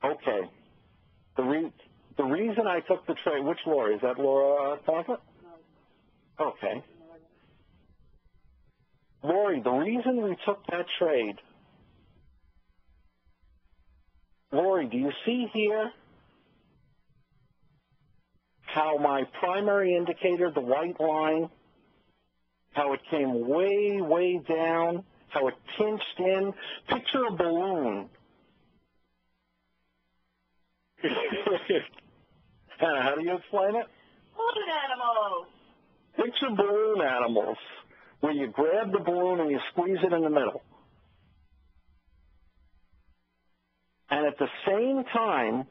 Okay. The reason I took the trade, which Lori? Is that Laura Talbot? No. Okay. Lori, the reason we took that trade, Lori, do you see here how my primary indicator, the white line, how it came way, way down, how it pinched in? Picture a balloon. Hannah, how do you explain it? Balloon animals. Picture balloon animals, where you grab the balloon and you squeeze it in the middle. And at the same time,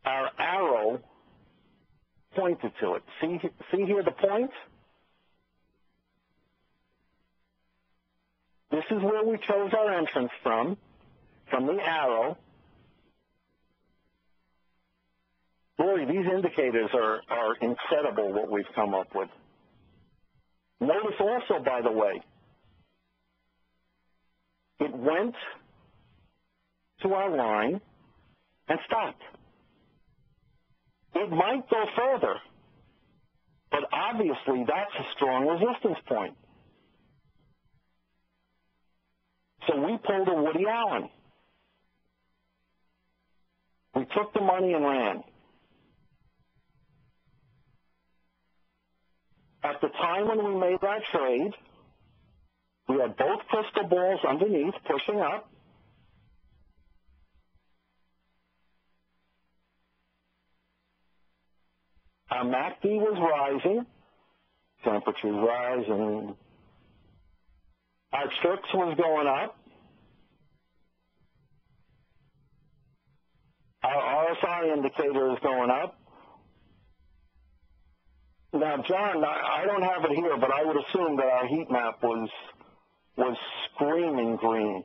our arrow pointed to it. See here the point? This is where we chose our entrance from the arrow. Boy, these indicators are incredible what we've come up with. Notice also, by the way, it went to our line and stopped. It might go further, but obviously that's a strong resistance point. So we pulled a Woody Allen. We took the money and ran. At the time when we made that trade, we had both crystal balls underneath pushing up. Our MACD was rising, temperatures rising. Our Strix was going up. Our RSI indicator is going up. Now, John, I don't have it here, but I would assume that our heat map was screaming green.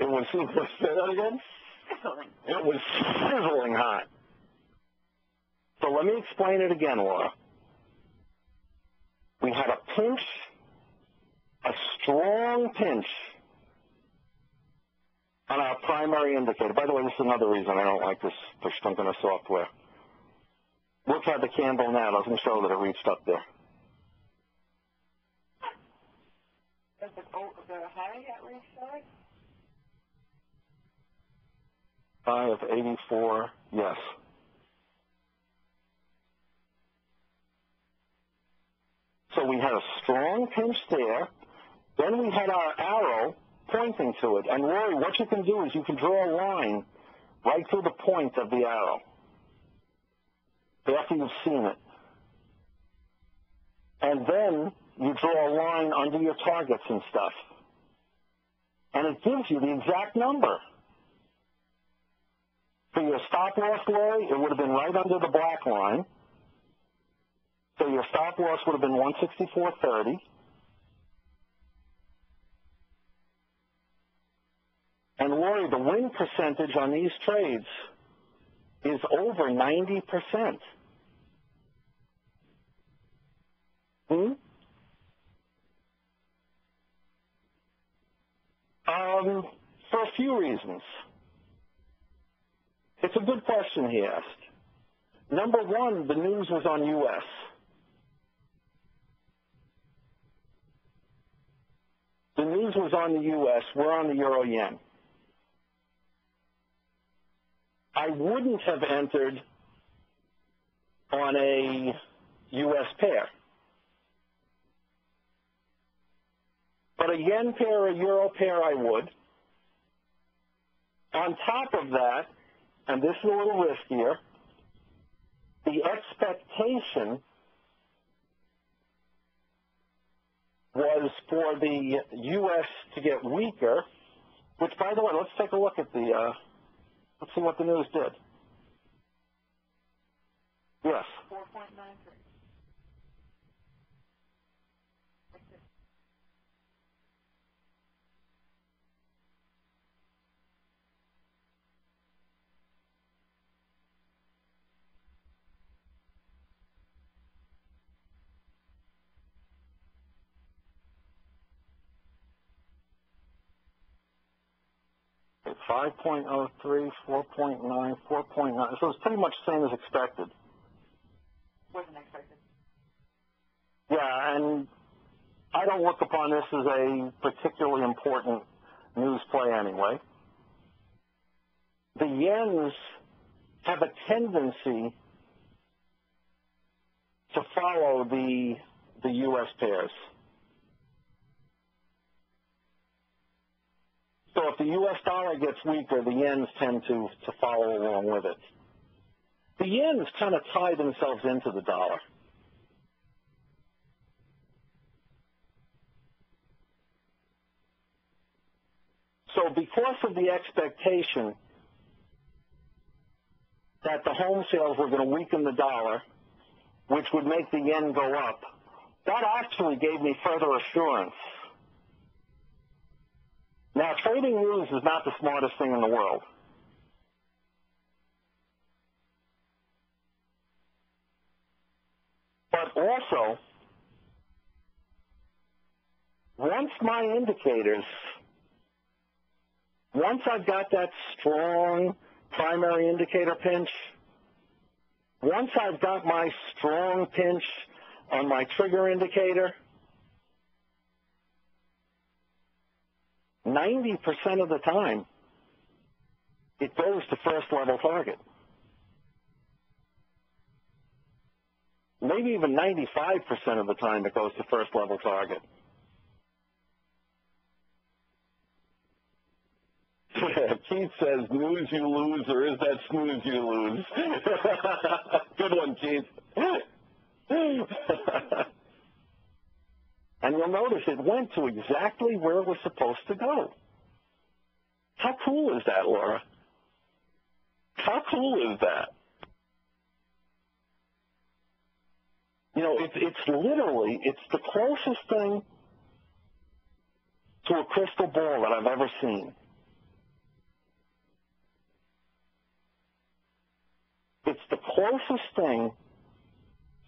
It was, say that again? Sizzling. It was sizzling hot. So let me explain it again, Laura. We had a pinch, a strong pinch on our primary indicator. By the way, this is another reason I don't like this stinking software. Look at the candle now. It doesn't show that it reached up there. Is the high at reached there? High of 84, yes. So we had a strong pinch there. Then we had our arrow pointing to it. And Rory, what you can do is you can draw a line right through the point of the arrow after you've seen it. And then you draw a line under your targets and stuff. And it gives you the exact number. For your stop loss, Larry, it would have been right under the black line. So your stop loss would have been 164.30. And Lori, the win percentage on these trades is over 90%. For a few reasons. It's a good question he asked. Number one, the news was on U.S. The news was on the U.S. We're on the euro-yen. I wouldn't have entered on a U.S. pair. But a yen pair or a euro pair, I would. On top of that, and this is a little riskier, the expectation was for the U.S. to get weaker, which, by the way, let's take a look at the, let's see what the news did. Yes? 4.93. 5.03, 4.9, 4.9. So it's pretty much the same as expected. Wasn't expected. Yeah, and I don't look upon this as a particularly important news play anyway. The yens have a tendency to follow the U.S. pairs. So if the U.S. dollar gets weaker, the yens tend to follow along with it. The yens kind of tie themselves into the dollar. So because of the expectation that the home sales were going to weaken the dollar, which would make the yen go up, that actually gave me further assurance. Now, trading news is not the smartest thing in the world. But also, once I've got that strong primary indicator pinch, once I've got my strong pinch on my trigger indicator, 90% of the time, it goes to first level target. Maybe even 95% of the time it goes to first level target. Keith says, news you lose, or is that snooze you lose? Good one, Keith. And you'll notice it went to exactly where it was supposed to go. How cool is that, Laura? How cool is that? You know, it's the closest thing to a crystal ball that I've ever seen. It's the closest thing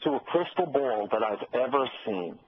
to a crystal ball that I've ever seen.